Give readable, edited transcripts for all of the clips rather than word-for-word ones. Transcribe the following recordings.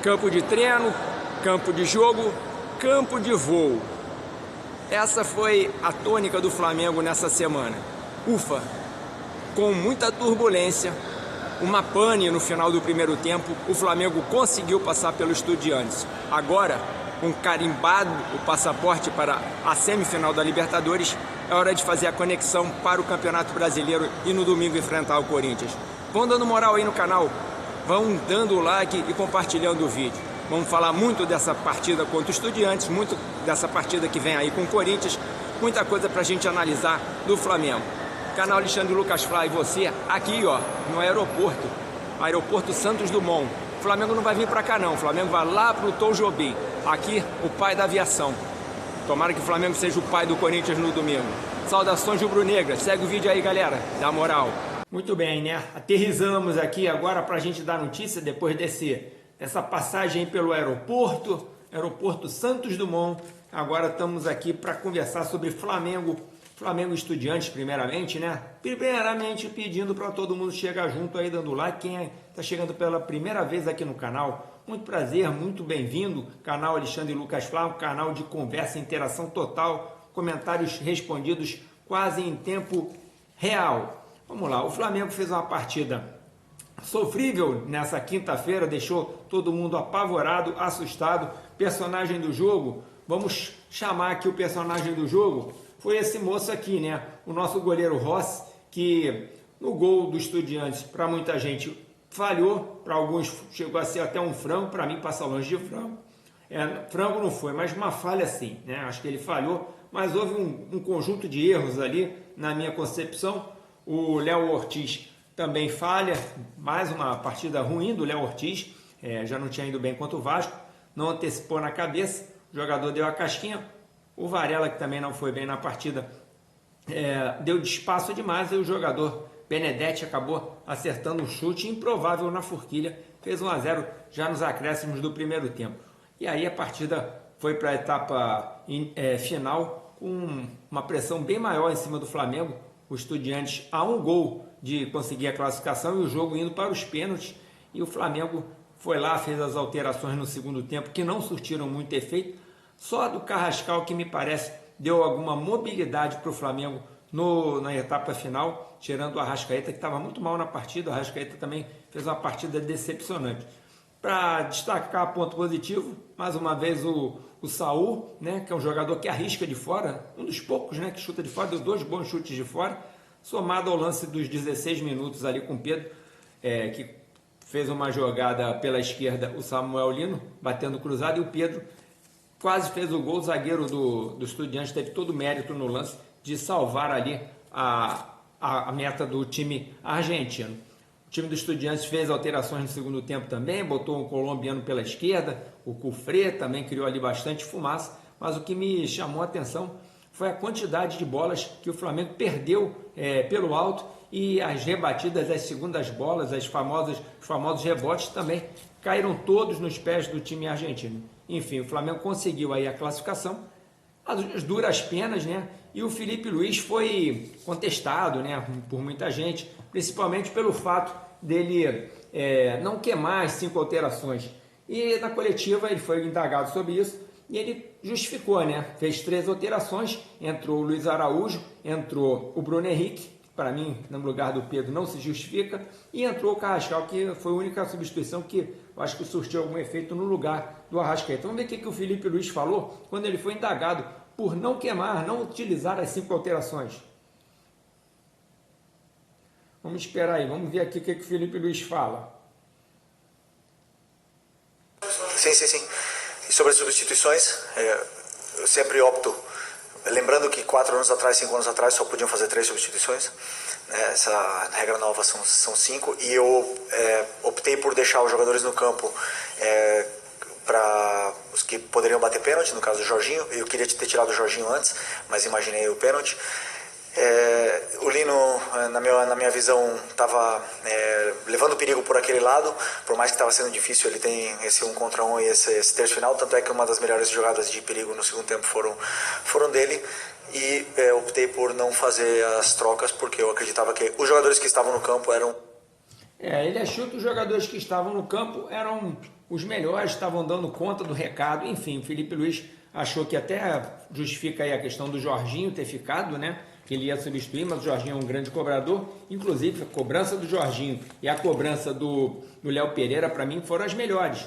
Campo de treino, campo de jogo, campo de voo. Essa foi a tônica do Flamengo nessa semana. Ufa, com muita turbulência, uma pane no final do primeiro tempo, o Flamengo conseguiu passar pelo Estudiantes. Agora, com carimbado o passaporte para a semifinal da Libertadores, é hora de fazer a conexão para o Campeonato Brasileiro e no domingo enfrentar o Corinthians. Vão dando moral aí no canal, vão dando o like e compartilhando o vídeo. Vamos falar muito dessa partida contra o Estudiantes, muito dessa partida que vem aí com o Corinthians, muita coisa pra gente analisar do Flamengo. Canal Alexandre Lucas Flá e você aqui, ó, no aeroporto Santos Dumont. O Flamengo não vai vir pra cá não, o Flamengo vai lá pro Tom Jobim, aqui o pai da aviação. Tomara que o Flamengo seja o pai do Corinthians no domingo. Saudações rubro-negras, segue o vídeo aí, galera, dá moral. Muito bem, né? Aterrissamos aqui agora pra gente dar notícia depois dessa passagem pelo aeroporto Santos Dumont. Agora estamos aqui para conversar sobre Flamengo Estudiantes, primeiramente, né? Primeiramente pedindo para todo mundo chegar junto aí, dando like. Quem está chegando pela primeira vez aqui no canal, muito prazer, muito bem-vindo. Canal Alexandre Lucas Flá, um canal de conversa e interação total, comentários respondidos quase em tempo real. Vamos lá, o Flamengo fez uma partida sofrível nessa quinta-feira, deixou todo mundo apavorado, assustado. Personagem do jogo, vamos chamar aqui o personagem do jogo, foi esse moço aqui, né? O nosso goleiro Rossi, que no gol do Estudiantes, para muita gente falhou, para alguns chegou a ser até um frango, para mim passa longe de frango. Frango não foi, mas uma falha sim, né? Acho que ele falhou, mas houve um conjunto de erros ali, na minha concepção. O Léo Ortiz também falha, mais uma partida ruim do Léo Ortiz, já não tinha ido bem contra o Vasco, não antecipou na cabeça, o jogador deu a casquinha. O Varela, que também não foi bem na partida, deu de espaço demais, e o jogador Benedetti acabou acertando um chute improvável na forquilha, fez 1-0 já nos acréscimos do primeiro tempo. E aí a partida foi para a etapa final, com uma pressão bem maior em cima do Flamengo, o Estudiantes a um gol de conseguir a classificação e o jogo indo para os pênaltis, e o Flamengo foi lá, fez as alterações no segundo tempo que não surtiram muito efeito. Só do Carrascal, que me parece deu alguma mobilidade para o Flamengo na etapa final, tirando o Arrascaeta, que estava muito mal na partida. O Arrascaeta também fez uma partida decepcionante. Para destacar ponto positivo, mais uma vez o Saul, né, que é um jogador que arrisca de fora, um dos poucos, né, que chuta de fora, deu 2 bons chutes de fora, somado ao lance dos 16 minutos ali com o Pedro, que fez uma jogada pela esquerda, o Samuel Lino batendo cruzado, e o Pedro quase fez o gol. O zagueiro do Estudiantes teve todo o mérito no lance de salvar ali a meta do time argentino. O time do Estudiantes fez alterações no segundo tempo também, botou um colombiano pela esquerda, o Cufré também criou ali bastante fumaça, mas o que me chamou a atenção foi a quantidade de bolas que o Flamengo perdeu pelo alto, e as rebatidas, as segundas bolas, os famosos rebotes também caíram todos nos pés do time argentino. Enfim, o Flamengo conseguiu aí a classificação, as duras penas, né? E o Felipe Luiz foi contestado, né, por muita gente, principalmente pelo fato dele não queimar as 5 alterações. E na coletiva ele foi indagado sobre isso e ele justificou, né? Fez 3 alterações, entrou o Luiz Araújo, entrou o Bruno Henrique, para mim, no lugar do Pedro, não se justifica, e entrou o Carrascal, que foi a única substituição que eu acho que surtiu algum efeito no lugar do Arrascaeta. Vamos ver o que o Felipe Luiz falou quando ele foi indagado por não queimar, não utilizar as 5 alterações. Vamos esperar aí, vamos ver aqui o que o Felipe Luiz fala. Sim. E sobre as substituições, eu sempre opto, lembrando que 4 anos atrás, 5 anos atrás, só podiam fazer 3 substituições. Essa regra nova são 5, e eu optei por deixar os jogadores no campo para os que poderiam bater pênalti, no caso do Jorginho. Eu queria ter tirado o Jorginho antes, mas imaginei o pênalti. O Lino, na minha visão, estava levando perigo por aquele lado, por mais que estava sendo difícil. Ele tem esse 1 contra 1 e esse terço final, tanto é que uma das melhores jogadas de perigo no segundo tempo foram dele, e optei por não fazer as trocas, porque eu acreditava que os jogadores que estavam no campo eram... Ele achou que os jogadores que estavam no campo eram os melhores estavam dando conta do recado. Enfim, o Felipe Luiz achou que até justifica aí a questão do Jorginho ter ficado, né? Que ele ia substituir, mas o Jorginho é um grande cobrador. Inclusive, a cobrança do Jorginho e a cobrança do Léo Pereira, para mim, foram as melhores.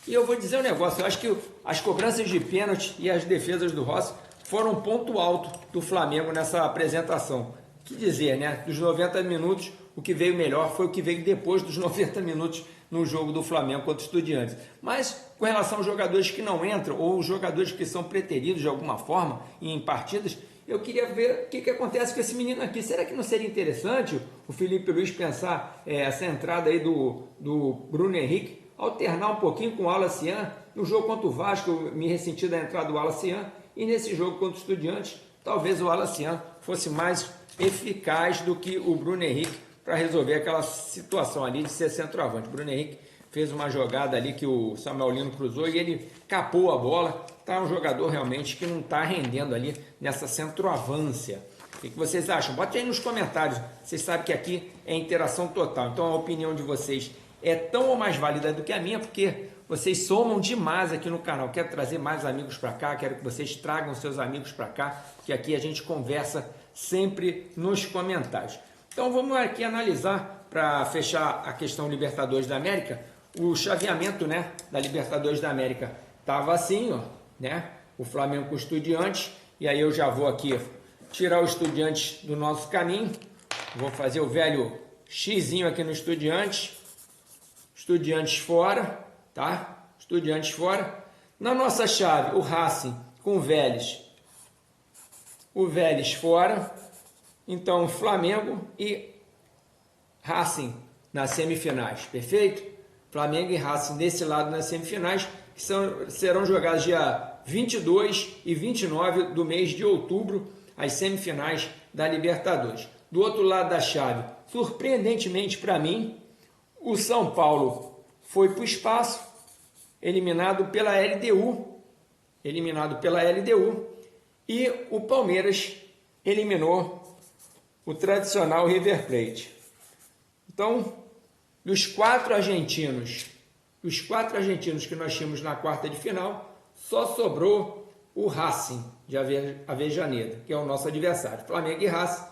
E eu vou dizer um negócio, eu acho que as cobranças de pênalti e as defesas do Rossi foram um ponto alto do Flamengo nessa apresentação. Que dizer, né? Dos 90 minutos, o que veio melhor foi o que veio depois dos 90 minutos no jogo do Flamengo contra o Estudiantes. Mas, com relação aos jogadores que não entram, ou os jogadores que são preteridos de alguma forma em partidas, eu queria ver o que acontece com esse menino aqui. Será que não seria interessante o Felipe Luiz pensar essa entrada aí do Bruno Henrique, alternar um pouquinho com o Alacian? No jogo contra o Vasco, eu me ressenti da entrada do Alacian, e nesse jogo contra o Estudiantes, talvez o Alacian fosse mais eficaz do que o Bruno Henrique para resolver aquela situação ali de ser centroavante. O Bruno Henrique fez uma jogada ali que o Samuel Lino cruzou e ele capou a bola. Tá um jogador realmente que não está rendendo ali nessa centroavância. O que vocês acham? Bote aí nos comentários. Vocês sabem que aqui é interação total. Então a opinião de vocês é tão ou mais válida do que a minha, porque vocês somam demais aqui no canal. Quero trazer mais amigos para cá, quero que vocês tragam seus amigos para cá, porque aqui a gente conversa sempre nos comentários. Então vamos aqui analisar, para fechar a questão Libertadores da América, o chaveamento, né, da Libertadores da América estava assim, ó, né? O Flamengo com o Estudiantes, e aí eu já vou aqui tirar o Estudiantes do nosso caminho, vou fazer o velho xizinho aqui no Estudiantes fora, tá? Estudiantes fora. Na nossa chave, o Racing com o Vélez fora. Então, Flamengo e Racing nas semifinais, perfeito? Flamengo e Racing desse lado nas semifinais, que serão jogadas dia 22 e 29 do mês de outubro, as semifinais da Libertadores. Do outro lado da chave, surpreendentemente para mim, o São Paulo foi para o espaço, eliminado pela LDU, e o Palmeiras eliminou o tradicional River Plate. Então, dos quatro argentinos que nós tínhamos na quarta de final, só sobrou o Racing de Avejaneda, que é o nosso adversário. Flamengo e Racing,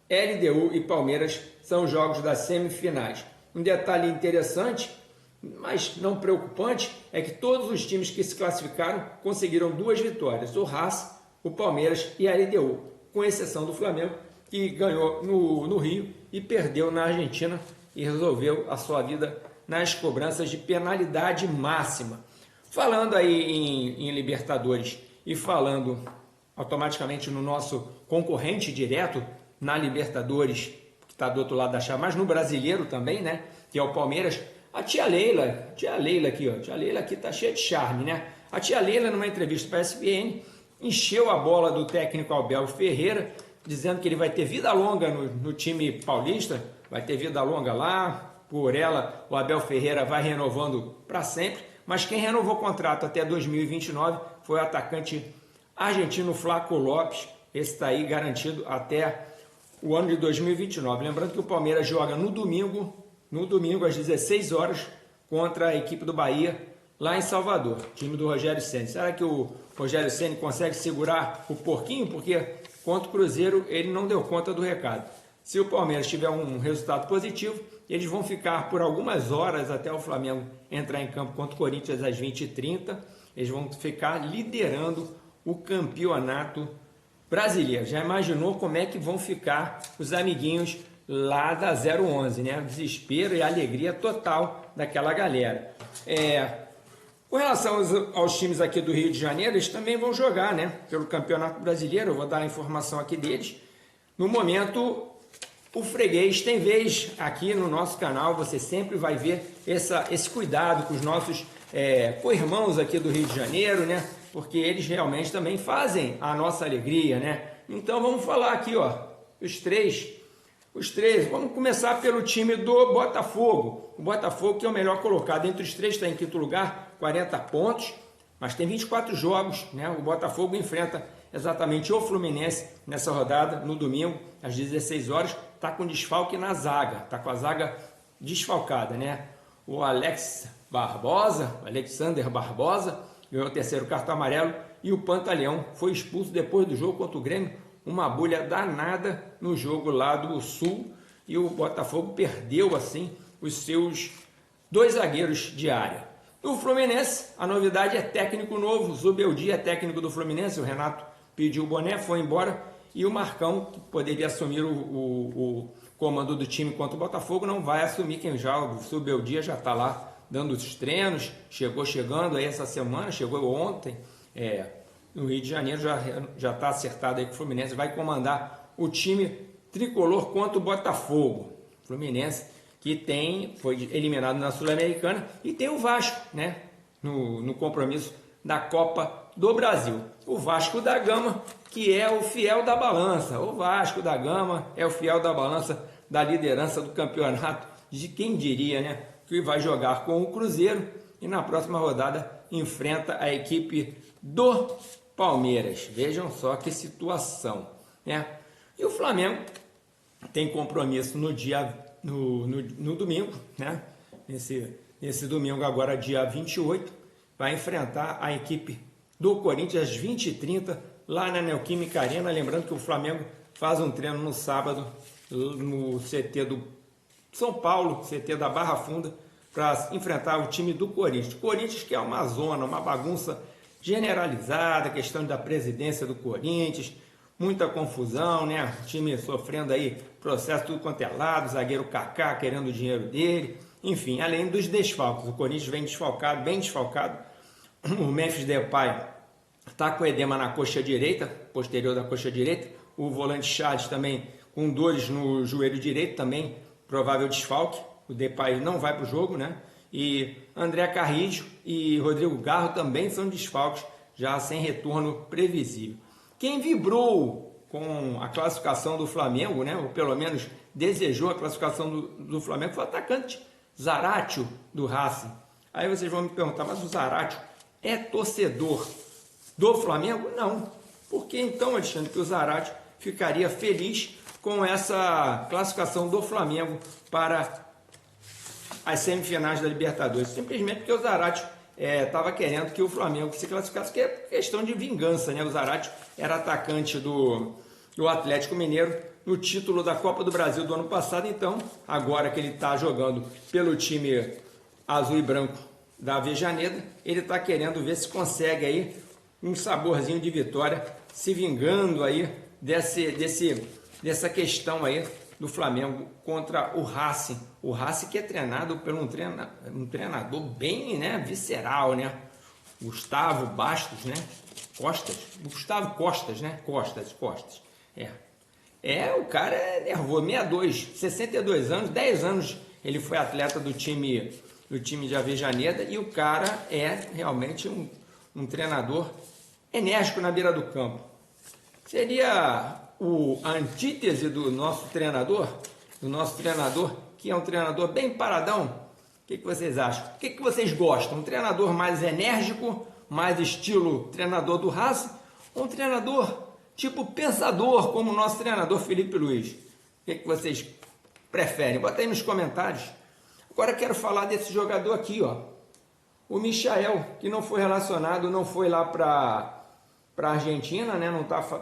LDU e Palmeiras são os jogos das semifinais. Um detalhe interessante, mas não preocupante, é que todos os times que se classificaram conseguiram 2 vitórias, o Racing, o Palmeiras e a LDU, com exceção do Flamengo, que ganhou no Rio e perdeu na Argentina e resolveu a sua vida nas cobranças de penalidade máxima. Falando aí em Libertadores e falando automaticamente no nosso concorrente direto na Libertadores, que está do outro lado da chave, mas no brasileiro também, né? Que é o Palmeiras. A tia Leila aqui, ó. Tia Leila aqui tá cheia de charme, né? A tia Leila, numa entrevista para a ESPN, encheu a bola do técnico Abel Ferreira, dizendo que ele vai ter vida longa no time paulista, vai ter vida longa lá. Por ela, o Abel Ferreira vai renovando para sempre, mas quem renovou o contrato até 2029 foi o atacante argentino Flaco Lopes. Esse está aí garantido até o ano de 2029. Lembrando que o Palmeiras joga no domingo às 16 horas, contra a equipe do Bahia, lá em Salvador, time do Rogério Ceni. Será que o Rogério Ceni consegue segurar o porquinho? Porque contra o Cruzeiro ele não deu conta do recado. Se o Palmeiras tiver um resultado positivo, eles vão ficar por algumas horas até o Flamengo entrar em campo contra o Corinthians às 20h30. Eles vão ficar liderando o campeonato brasileiro. Já imaginou como é que vão ficar os amiguinhos lá da 011, né? O desespero e a alegria total daquela galera. Com relação aos times aqui do Rio de Janeiro, eles também vão jogar, né? Pelo Campeonato Brasileiro. Eu vou dar a informação aqui deles. No momento, o freguês tem vez aqui no nosso canal. Você sempre vai ver esse cuidado com os nossos co-irmãos aqui do Rio de Janeiro, né? Porque eles realmente também fazem a nossa alegria, né? Então vamos falar aqui, ó, os três. Vamos começar pelo time do Botafogo. O Botafogo, que é o melhor colocado entre os três, está em quinto lugar, 40 pontos, mas tem 24 jogos, né? O Botafogo enfrenta exatamente o Fluminense nessa rodada, no domingo, às 16 horas. Está com desfalque na zaga, está com a zaga desfalcada, né? O Alex Barbosa, Alexander Barbosa, ganhou o terceiro cartão amarelo, e o Pantaleão foi expulso depois do jogo contra o Grêmio, uma bolha danada no jogo lá do Sul, e o Botafogo perdeu assim os seus 2 zagueiros de área. No Fluminense, a novidade é técnico novo, Zubeldia é técnico do Fluminense, o Renato pediu o boné, foi embora, e o Marcão, que poderia assumir o comando do time contra o Botafogo, não vai assumir. Quem já, o Zubeldia já está lá dando os treinos, chegando aí essa semana, chegou ontem, no Rio de Janeiro, já está acertado aí que o Fluminense vai comandar o time tricolor contra o Botafogo. Fluminense que foi eliminado na Sul-Americana, e tem o Vasco, né, no compromisso da Copa do Brasil. O Vasco da Gama, que é o fiel da balança. O Vasco da Gama é o fiel da balança da liderança do campeonato, de quem diria, né, que vai jogar com o Cruzeiro e na próxima rodada enfrenta a equipe do Palmeiras. Vejam só que situação, né? E o Flamengo tem compromisso no domingo, né? Nesse domingo agora, dia 28, vai enfrentar a equipe do Corinthians às 20h30 lá na Neoquímica Arena. Lembrando que o Flamengo faz um treino no sábado no CT do São Paulo, CT da Barra Funda, para enfrentar o time do Corinthians. Corinthians que é uma zona, uma bagunça generalizada, questão da presidência do Corinthians, muita confusão, né? O time sofrendo aí processo tudo quanto é lado, zagueiro Kaká querendo o dinheiro dele, enfim, além dos desfalques. O Corinthians vem desfalcado, bem desfalcado. O Memphis Depay está com edema na coxa direita, posterior da coxa direita. O volante Charles também com dores no joelho direito, também provável desfalque. O Depay não vai para o jogo, né? E André Carrijo e Rodrigo Garro também são desfalques, já sem retorno previsível. Quem vibrou com a classificação do Flamengo, né, ou pelo menos desejou a classificação do Flamengo, foi o atacante Zaratio do Racing. Aí vocês vão me perguntar, mas o Zaratio é torcedor do Flamengo? Não. Por que então, Alexandre, que o Zaratio ficaria feliz com essa classificação do Flamengo para as semifinais da Libertadores? Simplesmente porque o Zaratio estava querendo que o Flamengo se classificasse, que é questão de vingança, né? O Zaratio era atacante do Atlético Mineiro no título da Copa do Brasil do ano passado, então agora que ele está jogando pelo time azul e branco da Avejaneda, ele está querendo ver se consegue aí um saborzinho de vitória, se vingando aí dessa questão aí do Flamengo contra o Racing. O Racing que é treinado por um treinador bem, né, visceral, né? Gustavo Bastos, né? Gustavo Costas, né? Costas. O cara é nervoso, 62 anos, 10 anos ele foi atleta do time de Avejaneda, e o cara é realmente um treinador enérgico na beira do campo. Seria a antítese do nosso treinador, que é um treinador bem paradão. O que vocês acham? O que vocês gostam? Um treinador mais enérgico, mais estilo treinador do Racing, ou um treinador tipo pensador, como o nosso treinador Felipe Luiz? O que vocês preferem? Bota aí nos comentários. Agora eu quero falar desse jogador aqui, ó. O Michael, que não foi relacionado, não foi lá para a Argentina, né?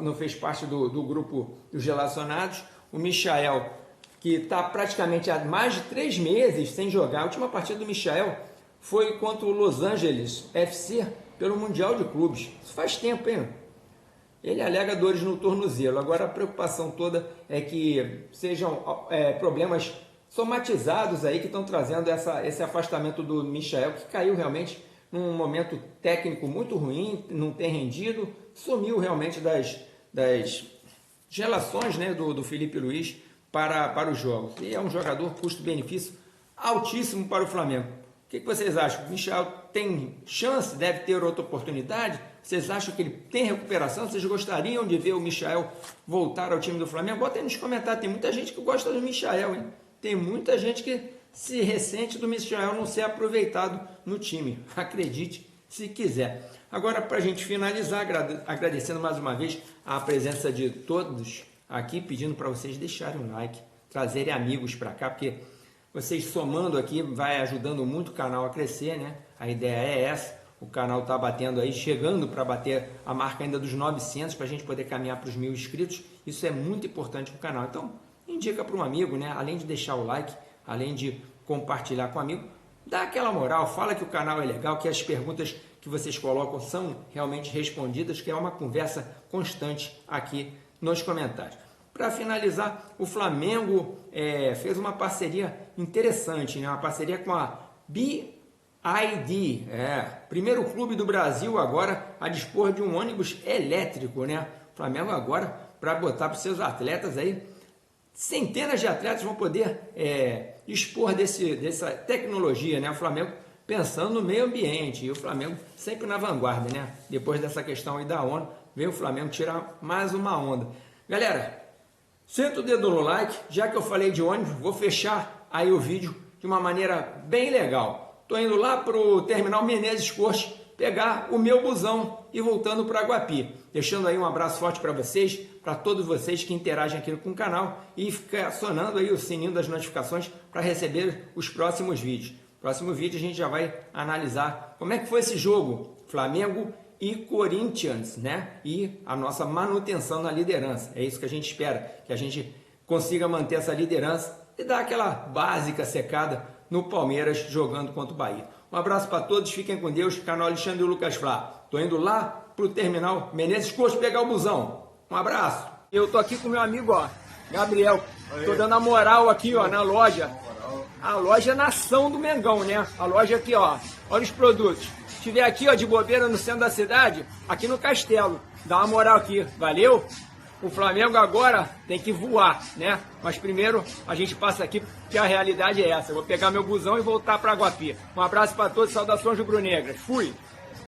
Não fez parte do grupo dos relacionados. O Michael, que está praticamente há mais de 3 meses sem jogar. A última partida do Michael foi contra o Los Angeles FC pelo Mundial de Clubes. Isso faz tempo, hein? Ele alega dores no tornozelo. Agora a preocupação toda é que sejam problemas somatizados aí que estão trazendo esse afastamento do Michael, que caiu realmente num momento técnico muito ruim, não tem rendido, sumiu realmente das relações, né, do Felipe Luiz para os jogos. E é um jogador custo-benefício altíssimo para o Flamengo. O que vocês acham? O Michael tem chance? Deve ter outra oportunidade? Vocês acham que ele tem recuperação? Vocês gostariam de ver o Michael voltar ao time do Flamengo? Bota aí nos comentários. Tem muita gente que gosta do Michael, hein? Tem muita gente que se ressente do Michael não ser aproveitado no time. Acredite se quiser. Agora, para a gente finalizar, agradecendo mais uma vez a presença de todos aqui, pedindo para vocês deixarem um like, trazerem amigos para cá, porque Vocês somando aqui vai ajudando muito o canal a crescer, né? A ideia é essa. O canal está batendo aí, chegando para bater a marca ainda dos 900 para a gente poder caminhar para os 1000 inscritos. Isso é muito importante para o canal. Então, indica para um amigo, né? Além de deixar o like, além de compartilhar com o amigo, dá aquela moral, fala que o canal é legal, que as perguntas que vocês colocam são realmente respondidas, que é uma conversa constante aqui nos comentários. Para finalizar, o Flamengo fez uma parceria interessante, né? Uma parceria com a BYD, primeiro clube do Brasil agora a dispor de um ônibus elétrico, né? O Flamengo agora, para botar para os seus atletas aí, centenas de atletas vão poder dispor dessa tecnologia, né? O Flamengo pensando no meio ambiente, e o Flamengo sempre na vanguarda, né? Depois dessa questão aí da ONU, veio o Flamengo tirar mais uma onda. Galera, senta o dedo no like, já que eu falei de ônibus, vou fechar aí o vídeo de uma maneira bem legal. Estou indo lá para o Terminal Menezes Cortes, pegar o meu busão e voltando para Guapi. Deixando aí um abraço forte para vocês, para todos vocês que interagem aqui com o canal e fica acionando aí o sininho das notificações para receber os próximos vídeos. Próximo vídeo a gente já vai analisar como é que foi esse jogo, Flamengo e Corinthians, né? E a nossa manutenção na liderança. É isso que a gente espera, que a gente consiga manter essa liderança e dar aquela básica secada no Palmeiras jogando contra o Bahia. Um abraço para todos, fiquem com Deus, canal Alexandre e Lucas Flá. Tô indo lá pro terminal Menezes Cortes pegar o busão. Um abraço. Eu tô aqui com meu amigo, ó, Gabriel. Tô dando a moral aqui, ó, na loja. A loja Nação do Mengão, né? A loja aqui, ó. Olha os produtos. Se estiver aqui, ó, de bobeira no centro da cidade, aqui no Castelo. Dá uma moral aqui, valeu? O Flamengo agora tem que voar, né? Mas primeiro a gente passa aqui, porque a realidade é essa. Eu vou pegar meu busão e voltar para Guapi. Um abraço para todos, saudações rubro-negras. Fui!